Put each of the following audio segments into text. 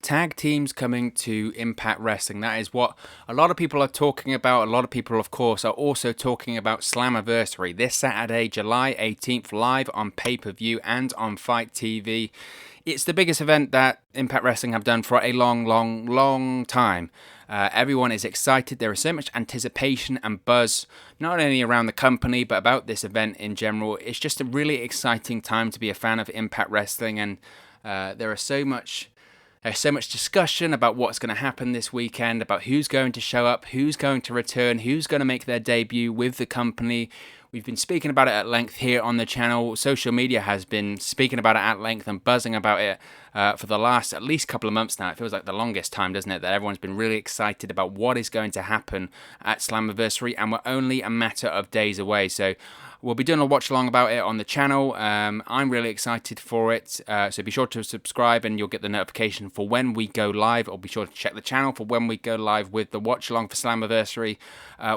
Tag teams coming to Impact Wrestling. That is what a lot of people are talking about. A lot of people, of course, are also talking about Slammiversary this Saturday, July 18th, live on pay-per-view and on Fight TV. It's the biggest event that Impact Wrestling have done for a long time. Everyone is excited. There is so much anticipation and buzz, not only around the company, but about this event in general. It's just a really exciting time to be a fan of Impact Wrestling, and there's so much discussion about what's going to happen this weekend, about who's going to show up, who's going to return, who's going to make their debut with the company. We've been speaking about it at length here on the channel. Social media has been speaking about it at length and buzzing about it for the last at least couple of months now. It feels like the longest time, doesn't it, that everyone's been really excited about what is going to happen at Slammiversary, and we're only a matter of days away. So we'll be doing a watch along about it on the channel. I'm really excited for it. So be sure to subscribe and you'll get the notification for when we go live. Or be sure to check the channel for when we go live with the watch along for Slammiversary.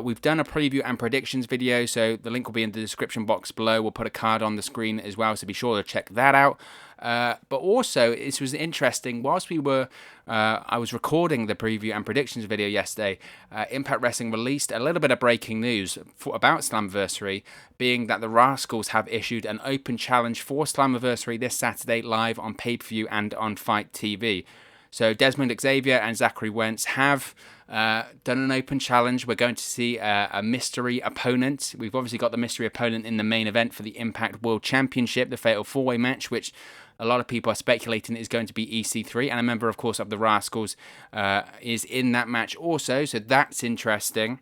We've done a preview and predictions video, so the link will be in the description box below. We'll put a card on the screen as well, so be sure to check that out. But also, this was interesting. Whilst I was recording the preview and predictions video yesterday, Impact Wrestling released a little bit of breaking news about Slammiversary, being that the Rascals have issued an open challenge for Slammiversary this Saturday live on pay-per-view and on Fight TV. So Desmond Xavier and Zachary Wentz have done an open challenge. We're going to see a mystery opponent. We've obviously got the mystery opponent in the main event for the Impact World Championship, the Fatal 4-Way match, which a lot of people are speculating is going to be EC3. And a member, of course, of the Rascals is in that match also. So that's interesting.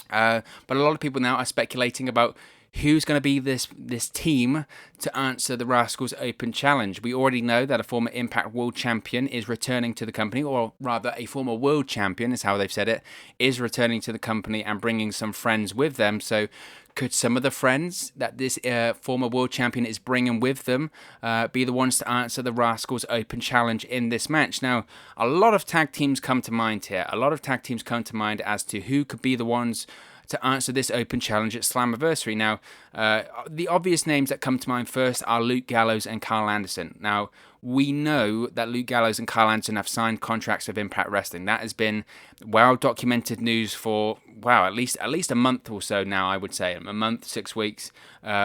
But a lot of people now are speculating about who's going to be this team to answer the Rascals Open Challenge. We already know that a former Impact World Champion is returning to the company, or rather a former World Champion is how they've said it, is returning to the company and bringing some friends with them. So could some of the friends that this former World Champion is bringing with them be the ones to answer the Rascals Open Challenge in this match? Now, a lot of tag teams come to mind here. A lot of tag teams come to mind as to who could be the ones to answer this open challenge at Slammiversary. Now, the obvious names that come to mind first are Luke Gallows and Carl Anderson. Now, we know that Luke Gallows and Carl Anderson have signed contracts with Impact Wrestling. That has been well-documented news for, at least a month or so now, I would say. A month, 6 weeks.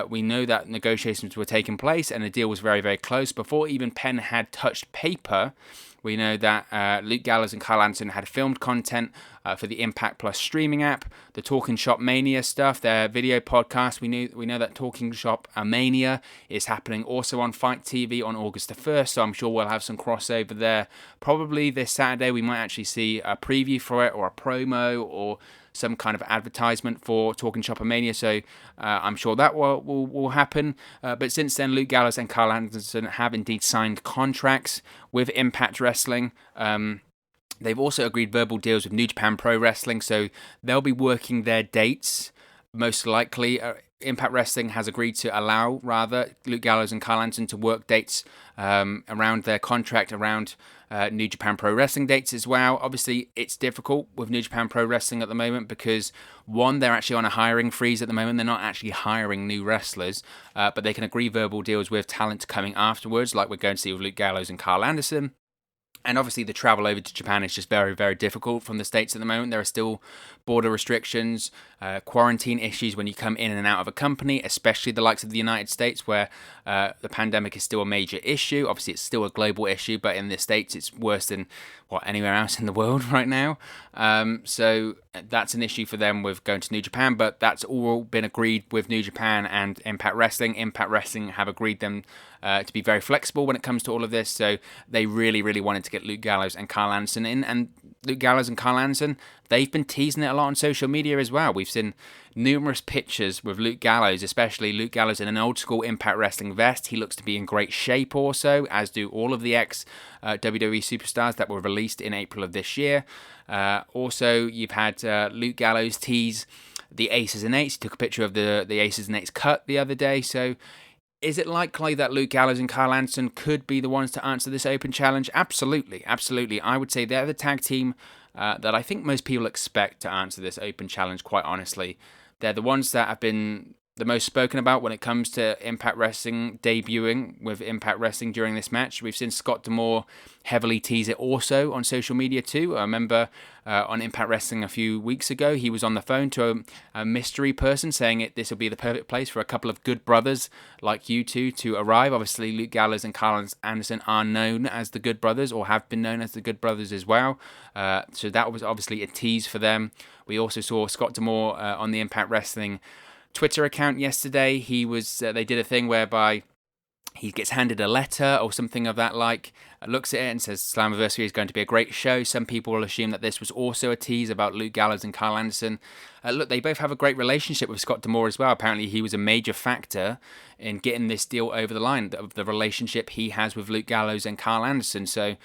We know that negotiations were taking place and the deal was very, very close. Before even pen had touched paper, we know that Luke Gallows and Carl Anderson had filmed content for the Impact Plus streaming app, the Talking Shop Mania stuff, their video podcast. We know that Talking Shop Mania is happening also on Fight TV on August the 1st, so I'm sure we'll have some crossover there. Probably this Saturday we might actually see a preview for it, or a promo, or some kind of advertisement for Talking Shop Mania, so I'm sure that will happen. But since then, Luke Gallows and Carl Anderson have indeed signed contracts with Impact Wrestling. They've also agreed verbal deals with New Japan Pro Wrestling, so they'll be working their dates, most likely. Impact Wrestling has agreed to allow, Luke Gallows and Carl Anderson to work dates around their contract, around New Japan Pro Wrestling dates as well. Obviously, it's difficult with New Japan Pro Wrestling at the moment because, one, they're actually on a hiring freeze at the moment. They're not actually hiring new wrestlers, but they can agree verbal deals with talent coming afterwards, like we're going to see with Luke Gallows and Carl Anderson. And obviously the travel over to Japan is just very, very difficult from the States at the moment. There are still border restrictions, quarantine issues when you come in and out of a company, especially the likes of the United States, where the pandemic is still a major issue. Obviously, it's still a global issue, but in the States, it's worse than anywhere else in the world right now. So that's an issue for them with going to New Japan, but that's all been agreed with New Japan and Impact Wrestling. Impact Wrestling have agreed them to be very flexible when it comes to all of this, so they really, really wanted to get Luke Gallows and Carl Anderson in, and Luke Gallows and Carl Anderson, they've been teasing it a lot on social media as well. We've seen numerous pictures with Luke Gallows, especially Luke Gallows in an old school Impact Wrestling vest. He looks to be in great shape also, as do all of the ex-WWE superstars that were released in April of this year. Also, you've had Luke Gallows tease the Aces and Eights. He took a picture of the Aces and Eights cut the other day, so is it likely that Luke Gallows and Carl Anderson could be the ones to answer this open challenge? Absolutely. I would say they're the tag team that I think most people expect to answer this open challenge, quite honestly. They're the ones that have been the most spoken about when it comes to Impact Wrestling debuting with Impact Wrestling during this match. We've seen Scott D'Amore heavily tease it also on social media too. I remember on Impact Wrestling a few weeks ago, he was on the phone to a mystery person saying this will be the perfect place for a couple of good brothers like you two to arrive. Obviously, Luke Gallows and Carl Anderson are known as the Good Brothers, or have been known as the Good Brothers as well. So that was obviously a tease for them. We also saw Scott D'Amore on the Impact Wrestling Twitter account yesterday. They did a thing whereby he gets handed a letter or something of that like, looks at it and says Slammiversary is going to be a great show. Some people will assume that this was also a tease about Luke Gallows and Carl Anderson. Look, they both have a great relationship with Scott D'Amore as well. Apparently he was a major factor in getting this deal over the line, of the relationship he has with Luke Gallows and Carl Anderson. So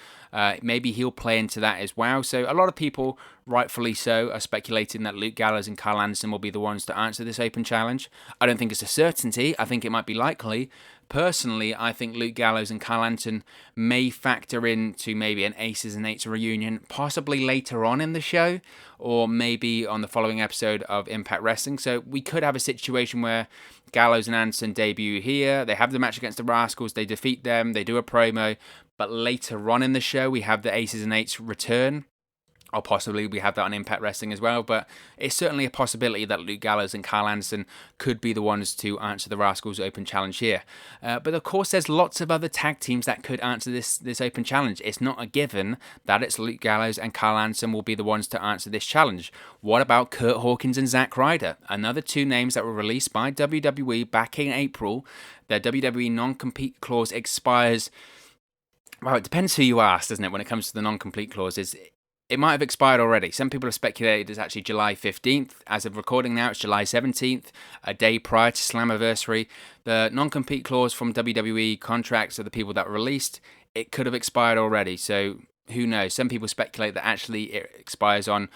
maybe he'll play into that as well. So a lot of people, rightfully so, are speculating that Luke Gallows and Carl Anderson will be the ones to answer this open challenge. I don't think it's a certainty. I think it might be likely. Personally, I think Luke Gallows and Carl Anderson may factor into maybe an Aces and Eights reunion, possibly later on in the show, or maybe on the following episode of Impact Wrestling. So we could have a situation where Gallows and Anderson debut here, they have the match against the Rascals, they defeat them, they do a promo, but later on in the show we have the Aces and Eights return. Or possibly we have that on Impact Wrestling as well, but it's certainly a possibility that Luke Gallows and Carl Anderson could be the ones to answer the Rascals Open Challenge here. But of course, there's lots of other tag teams that could answer this Open Challenge. It's not a given that it's Luke Gallows and Carl Anderson will be the ones to answer this challenge. What about Kurt Hawkins and Zack Ryder? Another two names that were released by WWE back in April. Their WWE non-compete clause expires. Well, it depends who you ask, doesn't it, when it comes to the non-compete clauses. It might have expired already. Some people have speculated it's actually July 15th. As of recording now, it's July 17th, a day prior to Slammiversary. The non-compete clause from WWE contracts of the people that were released, it could have expired already. So who knows? Some people speculate that actually it expires on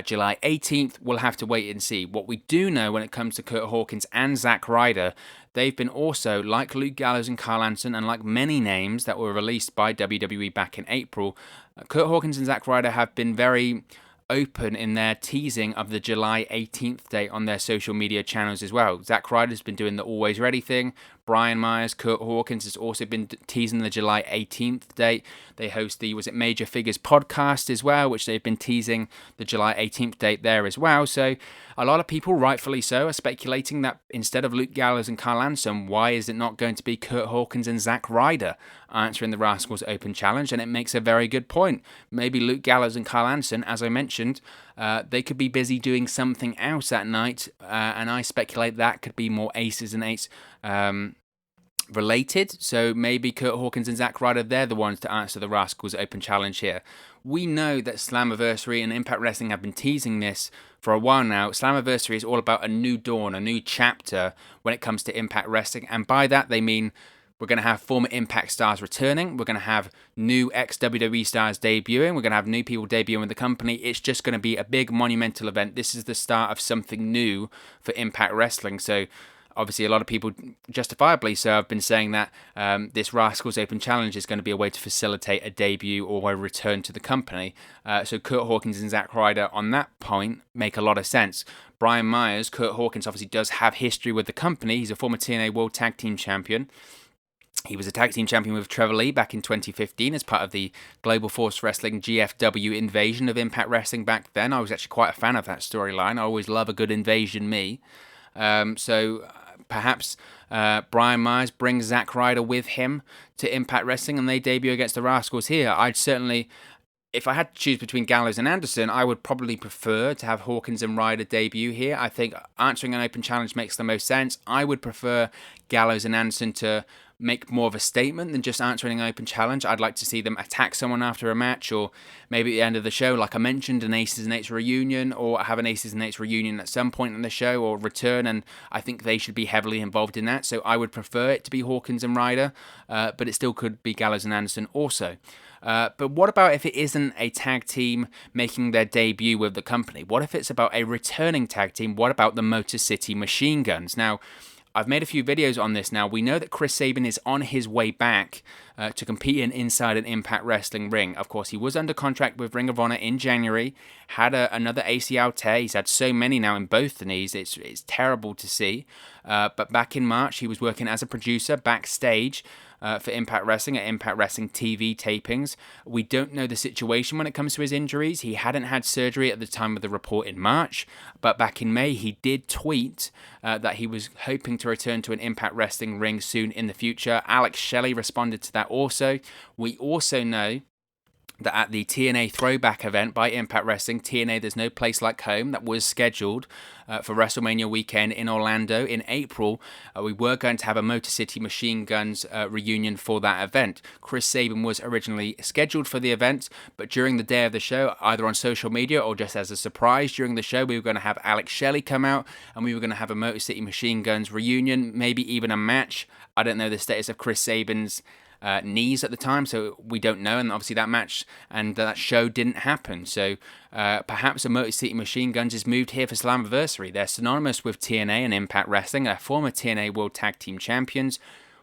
July 18th. We'll have to wait and see. What we do know when it comes to Kurt Hawkins and Zack Ryder, they've been also, like Luke Gallows and Carl Anderson, and like many names that were released by WWE back in April, Kurt Hawkins and Zack Ryder have been very open in their teasing of the July 18th date on their social media channels as well. Zack Ryder's been doing the Always Ready thing. Brian Myers, Kurt Hawkins has also been teasing the July 18th date. They host the Major Figures podcast as well, which they've been teasing the July 18th date there as well. So a lot of people, rightfully so, are speculating that instead of Luke Gallows and Carl Anderson, why is it not going to be Kurt Hawkins and Zack Ryder answering the Rascals Open Challenge? And it makes a very good point. Maybe Luke Gallows and Carl Anderson, as I mentioned, they could be busy doing something else that night, and I speculate that could be more Aces and Eights related. So maybe Kurt Hawkins and Zack Ryder, they're the ones to answer the Rascals Open Challenge here. We know that Slammiversary and Impact Wrestling have been teasing this for a while now. Slammiversary is all about a new dawn, a new chapter when it comes to Impact Wrestling, and by that they mean we're going to have former Impact stars returning. We're going to have new ex-WWE stars debuting. We're going to have new people debuting with the company. It's just going to be a big monumental event. This is the start of something new for Impact Wrestling. So obviously a lot of people, justifiably so, have been saying that this Rascals Open Challenge is going to be a way to facilitate a debut or a return to the company. So Kurt Hawkins and Zack Ryder on that point make a lot of sense. Brian Myers, Kurt Hawkins obviously does have history with the company. He's a former TNA World Tag Team Champion. He was a tag team champion with Trevor Lee back in 2015 as part of the Global Force Wrestling GFW invasion of Impact Wrestling back then. I was actually quite a fan of that storyline. I always love a good invasion me. So perhaps Brian Myers brings Zack Ryder with him to Impact Wrestling and they debut against the Rascals here. I'd certainly, if I had to choose between Gallows and Anderson, I would probably prefer to have Hawkins and Ryder debut here. I think answering an open challenge makes the most sense. I would prefer Gallows and Anderson to make more of a statement than just answering an open challenge. I'd like to see them attack someone after a match, or maybe at the end of the show, like I mentioned, an Aces and Eights reunion, or have an Aces and Eights reunion at some point in the show, or return, and I think they should be heavily involved in that. So I would prefer it to be Hawkins and Ryder, but it still could be Gallows and Anderson also. But what about if it isn't a tag team making their debut with the company? What if it's about a returning tag team? What about the Motor City Machine Guns? Now, I've made a few videos on this now. We know that Chris Sabin is on his way back to compete inside an Impact Wrestling ring. Of course, he was under contract with Ring of Honor in January, had another ACL tear. He's had so many now in both the knees. It's terrible to see. But back in March, he was working as a producer backstage for Impact Wrestling at Impact Wrestling TV tapings. We don't know the situation when it comes to his injuries. He hadn't had surgery at the time of the report in March, but back in May he did tweet that he was hoping to return to an Impact Wrestling ring soon in the future. Alex Shelley responded to that also. We also know that at the TNA Throwback event by Impact Wrestling, TNA There's No Place Like Home, that was scheduled for WrestleMania weekend in Orlando in April, we were going to have a Motor City Machine Guns reunion for that event. Chris Sabin was originally scheduled for the event, but during the day of the show, either on social media or just as a surprise during the show, we were going to have Alex Shelley come out and we were going to have a Motor City Machine Guns reunion, maybe even a match. I don't know the status of Chris Sabin's knees at the time, so we don't know, and obviously that match and that show didn't happen, so perhaps a Motor City Machine Guns is moved here for Slammiversary. They're synonymous with TNA and Impact Wrestling. They're former TNA World Tag Team Champions.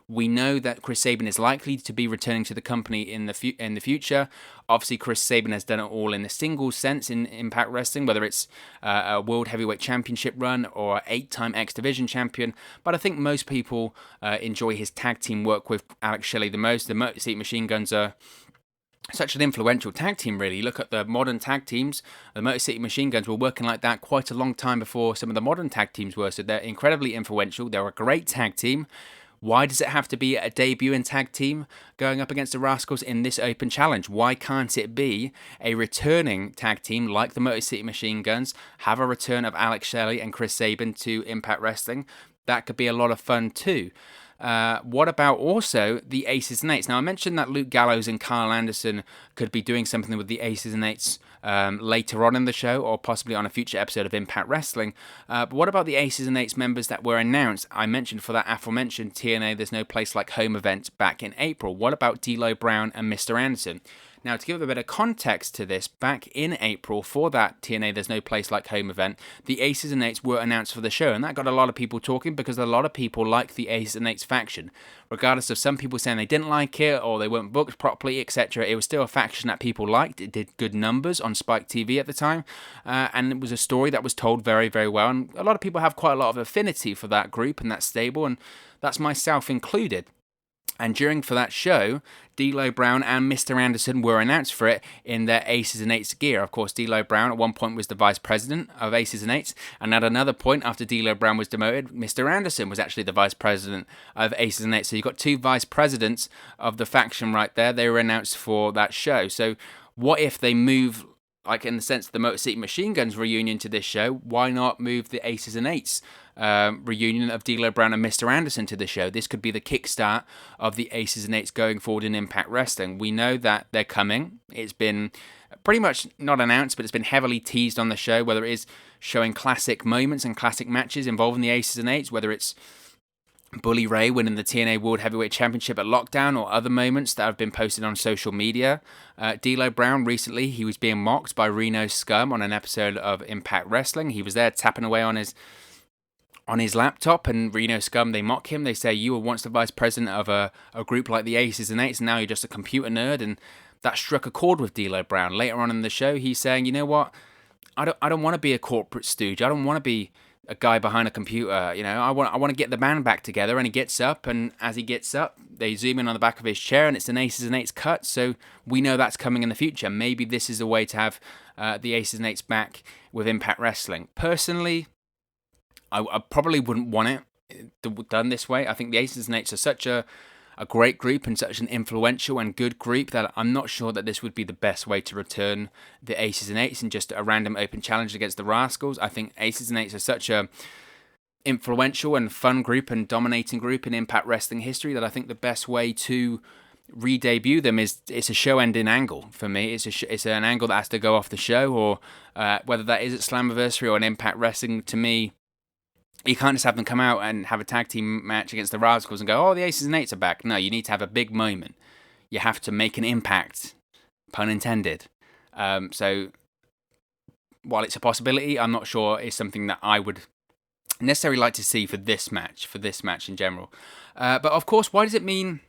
We know that Chris Sabin is likely to be returning to the company in the future. Obviously, Chris Sabin has done it all in the singles sense in Impact Wrestling, whether it's a World Heavyweight Championship run or 8-time X Division champion. But I think most people enjoy his tag team work with Alex Shelley the most. The Motor City Machine Guns are such an influential tag team, really. Look at the modern tag teams. The Motor City Machine Guns were working like that quite a long time before some of the modern tag teams were, so they're incredibly influential. They're a great tag team. Why does it have to be a debut in tag team going up against the Rascals in this open challenge? Why can't it be a returning tag team like the Motor City Machine Guns, have a return of Alex Shelley and Chris Sabin to Impact Wrestling? That could be a lot of fun too. What about also the Aces and Eights? Now, I mentioned that Luke Gallows and Kyle Anderson could be doing something with the Aces and Eights later on in the show, or possibly on a future episode of Impact Wrestling. But what about the Aces and Eights members that were announced? I mentioned for that aforementioned TNA There's No Place Like Home event back in April. What about D'Lo Brown and Mr. Anderson? Now, to give a bit of context to this, back in April for that TNA There's No Place Like Home event, the Aces and Eights were announced for the show, and that got a lot of people talking because a lot of people like the Aces and Eights faction. Regardless of some people saying they didn't like it or they weren't booked properly, etc., it was still a faction that people liked. It did good numbers on Spike TV at the time, and it was a story that was told very, very well, and a lot of people have quite a lot of affinity for that group and that stable, and that's myself included. And during for that show, D'Lo Brown and Mr. Anderson were announced for it in their Aces and Eights gear. Of course, D'Lo Brown at one point was the vice president of Aces and Eights, and at another point, after D'Lo Brown was demoted, Mr. Anderson was actually the vice president of Aces and Eights. So you've got two vice presidents of the faction right there. They were announced for that show. So what if they move, like in the sense of the Motor City Machine Guns reunion to this show? Why not move the Aces and Eights reunion of D'Lo Brown and Mr. Anderson to the show? This could be the kickstart of the Aces and Eights going forward in Impact Wrestling. We know that they're coming. It's been pretty much not announced, but it's been heavily teased on the show, whether it is showing classic moments and classic matches involving the Aces and Eights, whether it's Bully Ray winning the TNA World Heavyweight Championship at Lockdown, or other moments that have been posted on social media. D'Lo Brown recently, he was being mocked by Reno Scum on an episode of Impact Wrestling. He was there tapping away on his laptop, and Reno Scum, they mock him. They say, you were once the vice president of a group like the Aces and Eights, and now you're just a computer nerd. And that struck a chord with D'Lo Brown. Later on in the show, he's saying, you know what, I don't want to be a corporate stooge. I don't want to be a guy behind a computer. You know, I want to get the band back together. And he gets up, and as he gets up, they zoom in on the back of his chair, and it's an Aces and Eights cut. So we know that's coming in the future. Maybe this is a way to have the Aces and Eights back with Impact Wrestling. Personally, I probably wouldn't want it done this way. I think the Aces and Eights are such a great group and such an influential and good group that I'm not sure that this would be the best way to return the Aces and Eights in just a random open challenge against the Rascals. I think Aces and Eights are such a influential and fun group and dominating group in Impact Wrestling history that I think the best way to re-debut them is it's a show-ending angle for me. It's an angle that has to go off the show, or whether that is at Slammiversary or an Impact Wrestling. To me, you can't just have them come out and have a tag team match against the Rascals and go, oh, the Aces and Eights are back. No, you need to have a big moment. You have to make an impact, pun intended. So while it's a possibility, I'm not sure it's something that I would necessarily like to see for this match in general. But of course, why does it mean?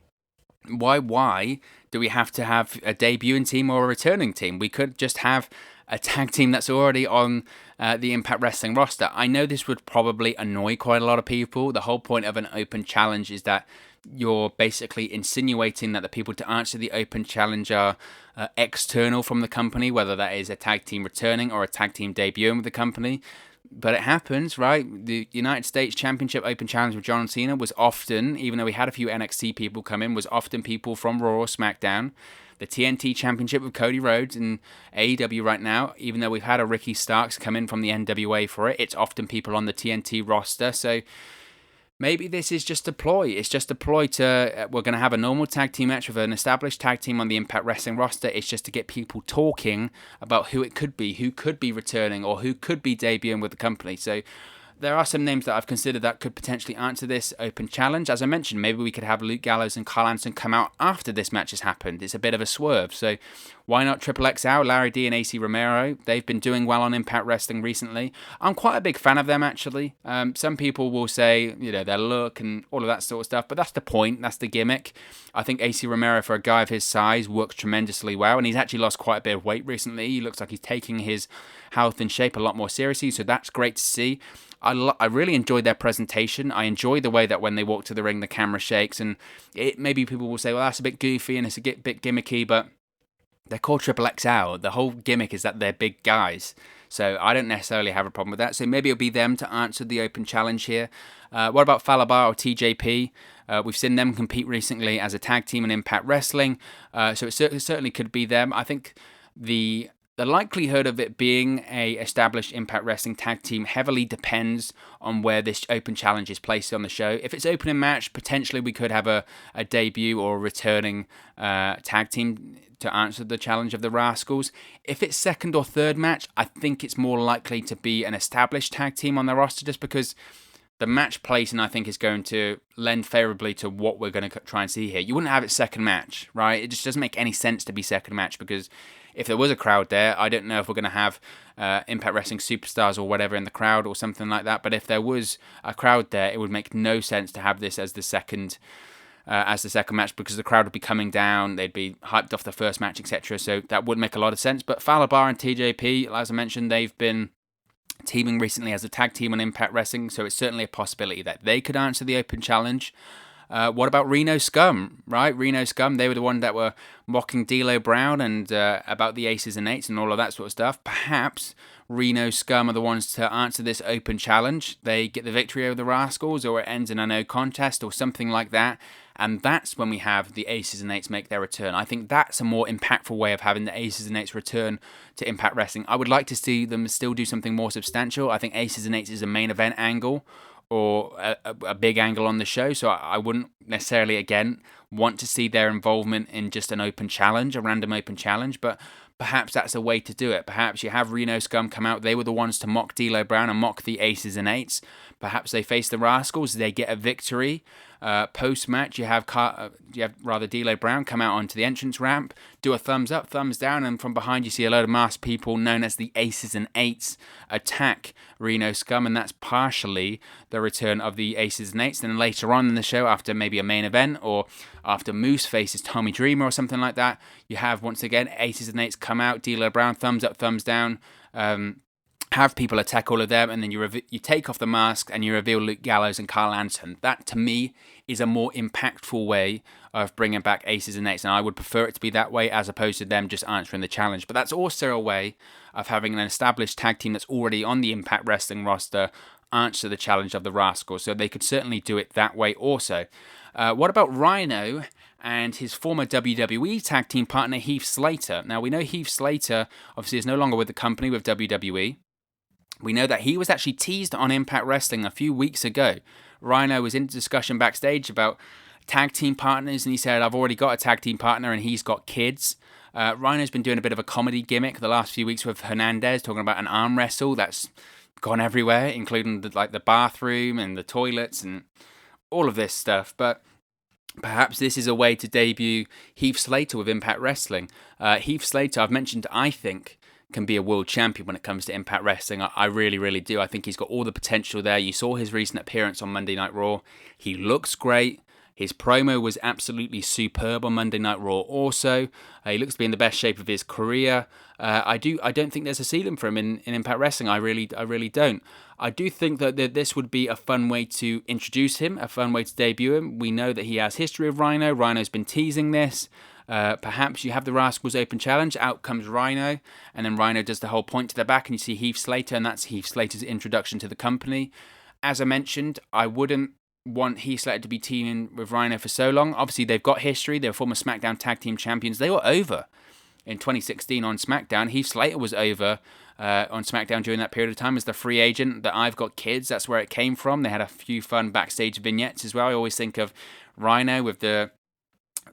Why do we have to have a debuting team or a returning team? We could just have a tag team that's already on the Impact Wrestling roster. I know this would probably annoy quite a lot of people. The whole point of an open challenge is that you're basically insinuating that the people to answer the open challenge are external from the company, whether that is a tag team returning or a tag team debuting with the company. But it happens, right? The United States Championship Open Challenge with John Cena was often, even though we had a few NXT people come in, was often people from Raw or SmackDown. The TNT Championship with Cody Rhodes and AEW right now, even though we've had a Ricky Starks come in from the NWA for it, it's often people on the TNT roster. So maybe this is just a ploy. It's just a ploy to, we're going to have a normal tag team match with an established tag team on the Impact Wrestling roster. It's just to get people talking about who it could be, who could be returning, or who could be debuting with the company. So there are some names that I've considered that could potentially answer this open challenge. As I mentioned, maybe we could have Luke Gallows and Carl Anderson come out after this match has happened. It's a bit of a swerve. So why not Triple XL, Larry D and AC Romero? They've been doing well on Impact Wrestling recently. I'm quite a big fan of them, actually. Some people will say, their look and all of that sort of stuff, but that's the point. That's the gimmick. I think AC Romero, for a guy of his size, works tremendously well, and he's actually lost quite a bit of weight recently. He looks like he's taking his health and shape a lot more seriously, so that's great to see. I really enjoyed their presentation. I enjoy the way that when they walk to the ring, the camera shakes, and maybe people will say, well, that's a bit goofy and it's a bit gimmicky, but they're called Triple XL. The whole gimmick is that they're big guys. So I don't necessarily have a problem with that. So maybe it'll be them to answer the open challenge here. What about Fallah Bahh or TJP? We've seen them compete recently as a tag team in Impact Wrestling. So it certainly could be them. I think the likelihood of it being a established Impact Wrestling tag team heavily depends on where this open challenge is placed on the show. If it's opening match, potentially we could have a debut or a returning tag team to answer the challenge of the Rascals. If it's second or third match, I think it's more likely to be an established tag team on the roster, just because the match placing, I think, is going to lend favorably to what we're going to try and see here. You wouldn't have it second match, right? It just doesn't make any sense to be second match, because if there was a crowd there, I don't know if we're going to have Impact Wrestling superstars or whatever in the crowd or something like that. But if there was a crowd there, it would make no sense to have this as the second match, because the crowd would be coming down, they'd be hyped off the first match, etc. So that would make a lot of sense. But Fallah Bahh and TJP, as I mentioned, they've been teaming recently as a tag team on Impact Wrestling, so it's certainly a possibility that they could answer the open challenge. What about Reno Scum, right? Reno Scum, they were the one that were mocking D'Lo Brown and about the aces and eights and all of that sort of stuff. Perhaps Reno Scum are the ones to answer this open challenge. They get the victory over the Rascals, or it ends in a no contest or something like that. And that's when we have the Aces and Eights make their return. I think that's a more impactful way of having the Aces and Eights return to Impact Wrestling. I would like to see them still do something more substantial. I think Aces and Eights is a main event angle, or a big angle on the show. So I wouldn't necessarily, again, want to see their involvement in just an open challenge, a random open challenge. But perhaps that's a way to do it. Perhaps you have Reno Scum come out. They were the ones to mock D'Lo Brown and mock the Aces and Eights. Perhaps they face the Rascals. They get a victory. Post-match, you have D'Lo Brown come out onto the entrance ramp, do a thumbs up, thumbs down, and from behind you see a load of masked people known as the Aces and Eights attack Reno Scum, and that's partially the return of the Aces and Eights. Then later on in the show, after maybe a main event, or after Moose faces Tommy Dreamer or something like that, you have once again Aces and Eights come out, D'Lo Brown, thumbs up, thumbs down, have people attack all of them, and then you take off the mask and you reveal Luke Gallows and Carl Anderson. That, to me, is a more impactful way of bringing back Aces and Eights, and I would prefer it to be that way as opposed to them just answering the challenge. But that's also a way of having an established tag team that's already on the Impact Wrestling roster answer the challenge of the Rascals, so they could certainly do it that way also. What about Rhino and his former WWE tag team partner Heath Slater? Now, we know Heath Slater obviously is no longer with the company, with WWE. We know that he was actually teased on Impact Wrestling a few weeks ago. Rhino was in discussion backstage about tag team partners, and he said, I've already got a tag team partner and he's got kids. Rhino's been doing a bit of a comedy gimmick the last few weeks with Hernandez, talking about an arm wrestle that's gone everywhere, including the bathroom and the toilets and all of this stuff. But perhaps this is a way to debut Heath Slater with Impact Wrestling. Heath Slater, I've mentioned, I think, can be a world champion when it comes to Impact Wrestling. I really, really do. I think he's got all the potential there. You saw his recent appearance on Monday Night Raw. He looks great. His promo was absolutely superb on Monday Night Raw also. He looks to be in the best shape of his career. I don't think there's a ceiling for him in Impact Wrestling. I really don't. I do think that this would be a fun way to introduce him, a fun way to debut him. We know that he has history with Rhino. Rhino's been teasing this. Perhaps you have the Rascals Open Challenge, out comes Rhino, and then Rhino does the whole point to the back, and you see Heath Slater, and that's Heath Slater's introduction to the company. As I mentioned, I wouldn't want Heath Slater to be teaming with Rhino for so long. Obviously, they've got history. They're former SmackDown Tag Team Champions. They were over in 2016 on SmackDown. Heath Slater was over on SmackDown during that period of time as the free agent. That I've Got Kids, that's where it came from. They had a few fun backstage vignettes as well. I always think of Rhino with the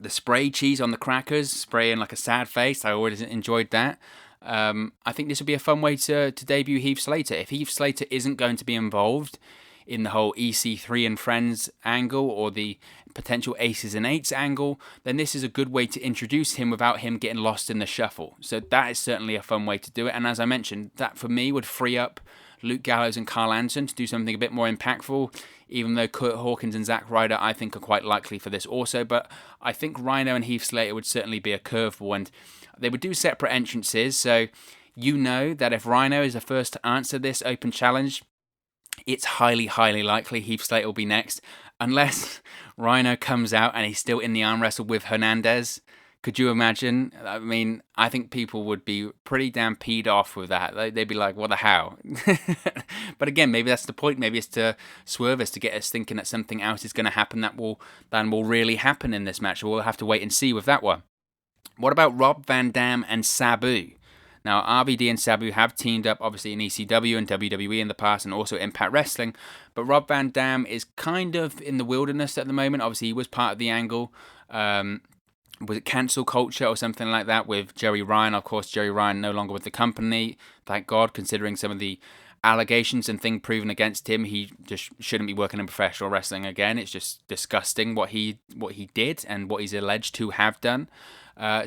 spray cheese on the crackers, spraying like a sad face. I always enjoyed that. I think this would be a fun way to debut Heath Slater. If Heath Slater isn't going to be involved in the whole EC3 and Friends angle or the potential Aces and Eights angle, then this is a good way to introduce him without him getting lost in the shuffle. So that is certainly a fun way to do it. And as I mentioned, that for me would free up Luke Gallows and Carl Anderson to do something a bit more impactful, even though Kurt Hawkins and Zack Ryder I think are quite likely for this also. But I think Rhino and Heath Slater would certainly be a curveball, and they would do separate entrances. So you know that if Rhino is the first to answer this open challenge, it's highly, highly likely Heath Slater will be next, unless Rhino comes out and he's still in the arm wrestle with Hernandez. Could you imagine? I mean, I think people would be pretty damn peed off with that. They'd be like, what the hell? But again, maybe that's the point. Maybe it's to swerve us, to get us thinking that something else is going to happen that will really happen in this match. We'll have to wait and see with that one. What about Rob Van Dam and Sabu? Now, RVD and Sabu have teamed up, obviously, in ECW and WWE in the past, and also Impact Wrestling. But Rob Van Dam is kind of in the wilderness at the moment. Obviously, he was part of the angle. Was it cancel culture or something like that with Jerry Ryan? Of course, Jerry Ryan no longer with the company. Thank God, considering some of the allegations and things proven against him. He just shouldn't be working in professional wrestling again. It's just disgusting what he did and what he's alleged to have done.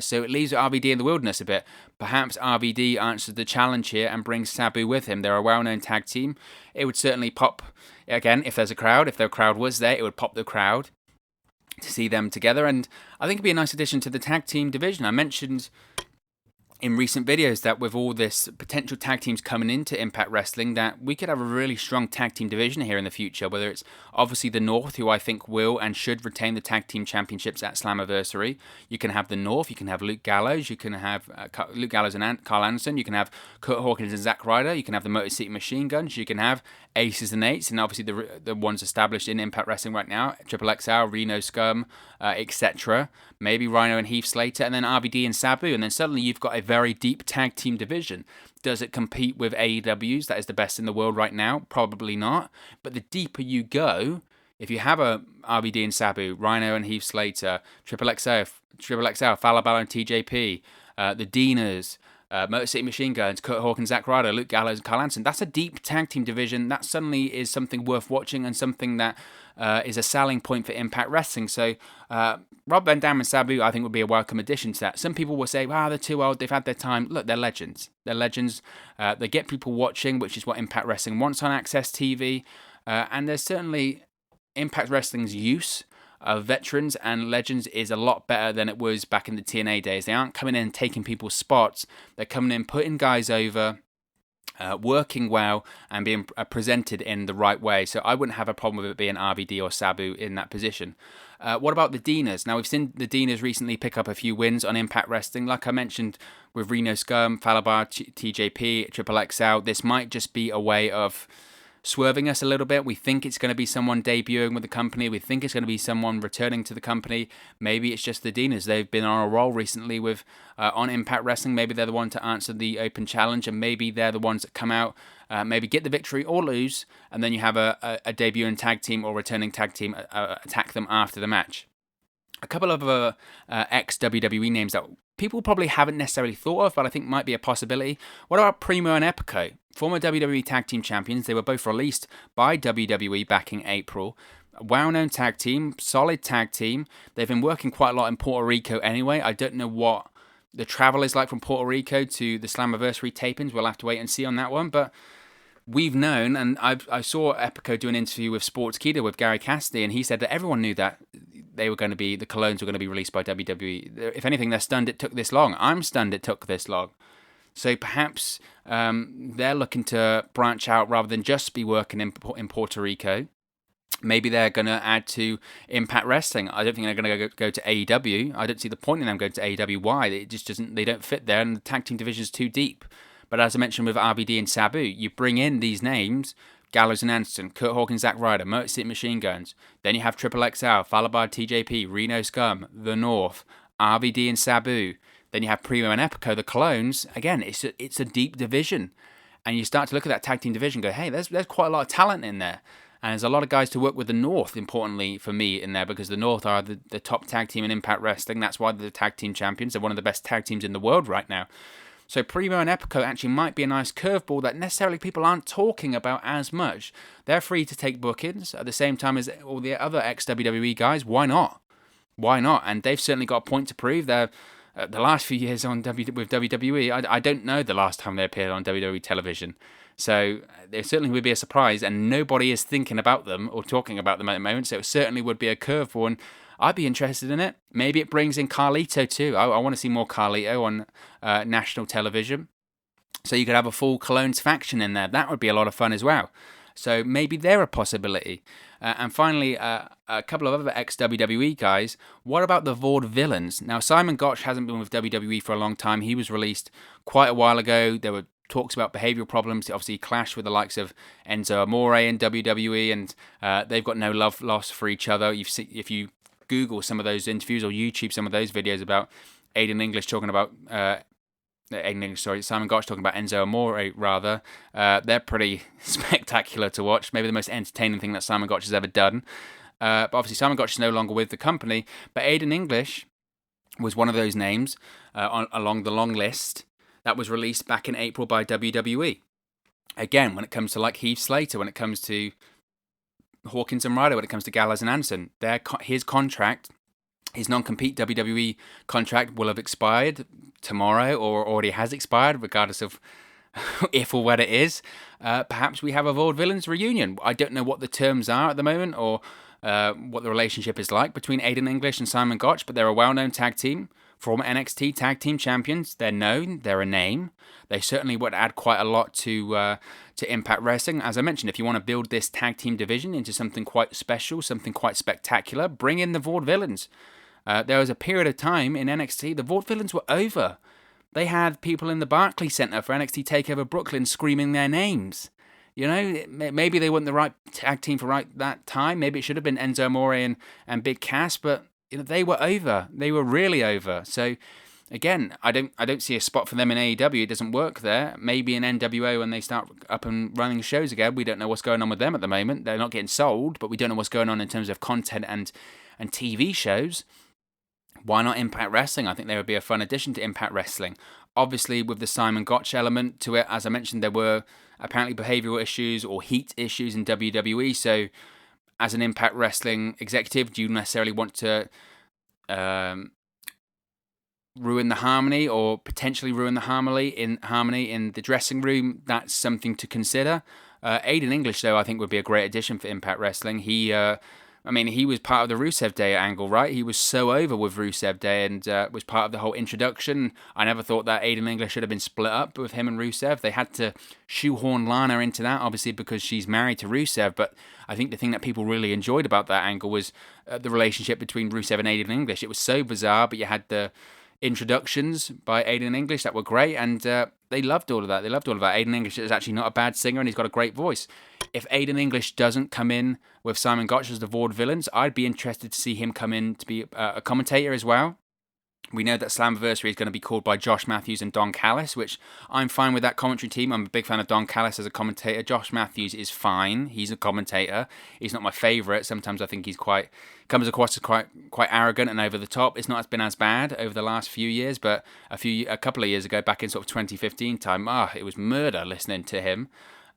So it leaves RVD in the wilderness a bit. Perhaps RVD answers the challenge here and brings Sabu with him. They're a well-known tag team. It would certainly pop, again, if there's a crowd. If the crowd was there, it would pop the crowd to see them together. And I think it'd be a nice addition to the tag team division. I mentioned in recent videos that with all this potential tag teams coming into Impact Wrestling, that we could have a really strong tag team division here in the future, whether it's obviously the North, who I think will and should retain the tag team championships at Slammiversary. You can have the North, you can have Luke Gallows, you can have Luke Gallows and Carl Anderson, you can have Kurt Hawkins and Zack Ryder, you can have the Motor City Machine Guns, you can have Aces and Eights, and obviously the ones established in Impact Wrestling right now, Triple XL, Reno Scum, etc. Maybe Rhino and Heath Slater, and then RVD and Sabu, and then suddenly you've got a very deep tag team division. Does it compete with AEW's? That is the best in the world right now? Probably not. But the deeper you go, if you have a RVD and Sabu, Rhino and Heath Slater, Triple XL, Falabella and TJP, the Dinas, Motor City Machine Guns, Kurt Hawkins, Zack Ryder, Luke Gallows, and Carl Anderson. That's a deep tag team division. That suddenly is something worth watching and something that is a selling point for Impact Wrestling. So Rob Van Dam and Sabu, I think, would be a welcome addition to that. Some people will say, wow, they're too old, they've had their time. Look, they're legends. They're legends. They get people watching, which is what Impact Wrestling wants on Access TV. And there's certainly Impact Wrestling's use of veterans and legends is a lot better than it was back in the TNA days. They aren't coming in and taking people's spots. They're coming in, putting guys over, working well, and being presented in the right way. So I wouldn't have a problem with it being RVD or Sabu in that position. What about the Dinas? Now, we've seen the Dinas recently pick up a few wins on Impact Wrestling. Like I mentioned with Reno Scum, Falabar, TJP, Triple XL, this might just be a way of swerving us a little bit. We think it's going to be someone debuting with the company. We think it's going to be someone returning to the company. Maybe it's just the Dinas. They've been on a roll recently with on Impact Wrestling. Maybe they're the one to answer the open challenge, and maybe they're the ones that come out, maybe get the victory or lose, and then you have a debuting tag team or returning tag team attack them after the match. A couple of ex-WWE names that people probably haven't necessarily thought of, but I think might be a possibility. What about Primo and Epico? Former WWE Tag Team Champions. They were both released by WWE back in April. A well-known tag team, solid tag team. They've been working quite a lot in Puerto Rico anyway. I don't know what the travel is like from Puerto Rico to the Slammiversary tapings. We'll have to wait and see on that one. But we've known, and I saw Epico do an interview with Sportskeeda with Gary Cassidy, and he said that everyone knew that the colognes were going to be released by WWE. If anything, they're stunned it took this long. I'm stunned it took this long. So perhaps they're looking to branch out rather than just be working in Puerto Rico. Maybe they're going to add to Impact Wrestling. I don't think they're going to go to AEW. I don't see the point in them going to AEW. Why? It just doesn't. They don't fit there, and the tag team division is too deep. But as I mentioned with RVD and Sabu, you bring in these names: Gallows and Anderson, Kurt Hawkins, Zack Ryder, Motor City Machine Guns. Then you have Triple XL, followed by TJP, Reno Scum, The North, RVD and Sabu. Then you have Primo and Epico, the clones. Again, it's a deep division, and you start to look at that tag team division, and go, hey, there's quite a lot of talent in there. And there's a lot of guys to work with the North, importantly for me, in there, because the North are the top tag team in Impact Wrestling. That's why they're the tag team champions. They're one of the best tag teams in the world right now. So Primo and Epico actually might be a nice curveball that necessarily people aren't talking about as much. They're free to take bookings at the same time as all the other ex-WWE guys. Why not? Why not? And they've certainly got a point to prove. They're the last few years with WWE, I don't know the last time they appeared on WWE television. So there certainly would be a surprise, and nobody is thinking about them or talking about them at the moment. So it certainly would be a curveball, and I'd be interested in it. Maybe it brings in Carlito too. I want to see more Carlito on national television. So you could have a full Colognes faction in there. That would be a lot of fun as well. So maybe they're a possibility. And finally, a couple of other ex-WWE guys. What about the Vaudevillains? Now, Simon Gotch hasn't been with WWE for a long time. He was released quite a while ago. There were talks about behavioural problems. Obviously, he clashed with the likes of Enzo Amore in WWE, and they've got no love lost for each other. If you Google some of those interviews or YouTube some of those videos about Aiden English talking about... Simon Gotch talking about Enzo Amore, rather. They're pretty spectacular to watch. Maybe the most entertaining thing that Simon Gotch has ever done. But obviously, Simon Gotch is no longer with the company. But Aiden English was one of those names along the long list that was released back in April by WWE. Again, when it comes to like Heath Slater, when it comes to Hawkins and Ryder, when it comes to Gallows and Anderson, his contract, his non-compete WWE contract will have expired tomorrow or already has expired, regardless of if or when it is. Perhaps we have a Vaudevillains reunion. I don't know what the terms are at the moment or what the relationship is like between Aiden English and Simon Gotch, but they're a well-known tag team. Former NXT tag team champions. They're known. They're a name. They certainly would add quite a lot to Impact Wrestling. As I mentioned, if you want to build this tag team division into something quite special, something quite spectacular, bring in the Vaudevillains. There was a period of time in NXT, the Vaudevillains were over. They had people in the Barclays Center for NXT TakeOver Brooklyn screaming their names. You know, maybe they weren't the right tag team for that time. Maybe it should have been Enzo Amore and Big Cass, but you know, they were over. They were really over. So again, I don't see a spot for them in AEW. It doesn't work there. Maybe in NWO when they start up and running shows again. We don't know what's going on with them at the moment. They're not getting sold, but we don't know what's going on in terms of content and TV shows. Why not Impact Wrestling? I think they would be a fun addition to Impact Wrestling. Obviously, with the Simon Gotch element to it, as I mentioned, there were apparently behavioural issues or heat issues in WWE. So, as an Impact Wrestling executive, do you necessarily want to ruin the harmony or potentially ruin the harmony in the dressing room? That's something to consider. Aiden English, though, I think would be a great addition for Impact Wrestling. He was part of the Rusev Day angle, right? He was so over with Rusev Day and was part of the whole introduction. I never thought that Aiden English should have been split up with him and Rusev. They had to shoehorn Lana into that, obviously, because she's married to Rusev. But I think the thing that people really enjoyed about that angle was the relationship between Rusev and Aiden English. It was so bizarre, but you had the introductions by Aiden English that were great, and they loved all of that. Aiden English is actually not a bad singer, and he's got a great voice. If Aiden English doesn't come in with Simon Gotch as the Vaudevillains, I'd be interested to see him come in to be a commentator as well. We know that Slammiversary is going to be called by Josh Matthews and Don Callis, which I'm fine with that commentary team. I'm a big fan of Don Callis as a commentator. Josh Matthews is fine. He's a commentator. He's not my favourite. Sometimes I think he's comes across as quite arrogant and over the top. It's not been as bad over the last few years, but a couple of years ago, back in sort of 2015 time, it was murder listening to him.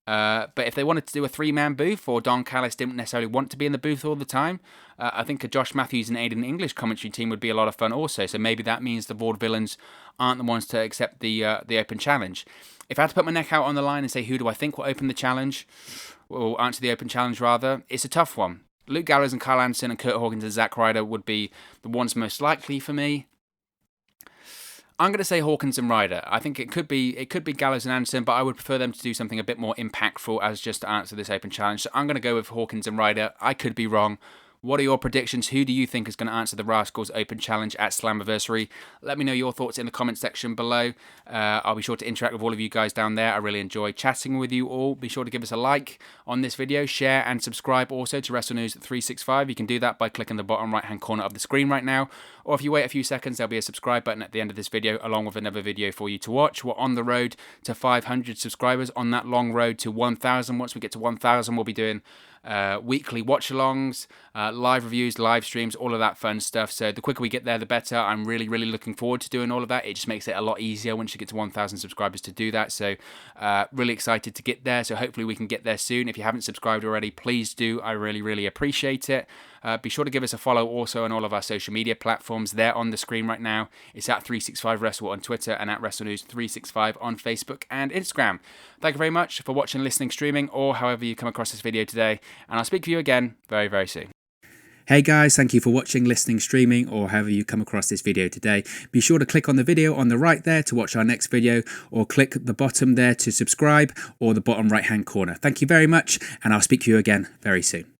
But if they wanted to do a 3-man booth, or Don Callis didn't necessarily want to be in the booth all the time, I think a Josh Matthews and Aiden English commentary team would be a lot of fun also. So maybe that means the Vaudevillains aren't the ones to accept the open challenge. If I had to put my neck out on the line and say who do I think will open the challenge, or answer the open challenge rather, it's a tough one. Luke Gallows and Carl Anderson and Kurt Hawkins and Zack Ryder would be the ones most likely for me. I'm going to say Hawkins and Ryder. I think it could be Gallows and Anderson, but I would prefer them to do something a bit more impactful as just to answer this open challenge. So I'm going to go with Hawkins and Ryder. I could be wrong. What are your predictions? Who do you think is going to answer the Rascals Open Challenge at Slammiversary? Let me know your thoughts in the comment section below. I'll be sure to interact with all of you guys down there. I really enjoy chatting with you all. Be sure to give us a like on this video, share and subscribe also to Wrestle News 365. You can do that by clicking the bottom right hand corner of the screen right now. Or if you wait a few seconds, there'll be a subscribe button at the end of this video along with another video for you to watch. We're on the road to 500 subscribers, on that long road to 1,000. Once we get to 1,000, we'll be doing weekly watch-alongs, live reviews, live streams, all of that fun stuff. So the quicker we get there, the better. I'm really looking forward to doing all of that. It just makes it a lot easier once you get to 1,000 subscribers to do that. So really excited to get there. So hopefully we can get there soon. If you haven't subscribed already, please do. I really appreciate it. Be sure to give us a follow also on all of our social media platforms. They're on the screen right now. It's at 365 Wrestle on Twitter and at Wrestle News 365 on Facebook and Instagram. Thank you very much for watching, listening, streaming, or however you come across this video today. And I'll speak to you again very soon. Hey guys, thank you for watching, listening, streaming, or however you come across this video today. Be sure to click on the video on the right there to watch our next video, or click the bottom there to subscribe, or the bottom right hand corner. Thank you very much, and I'll speak to you again very soon.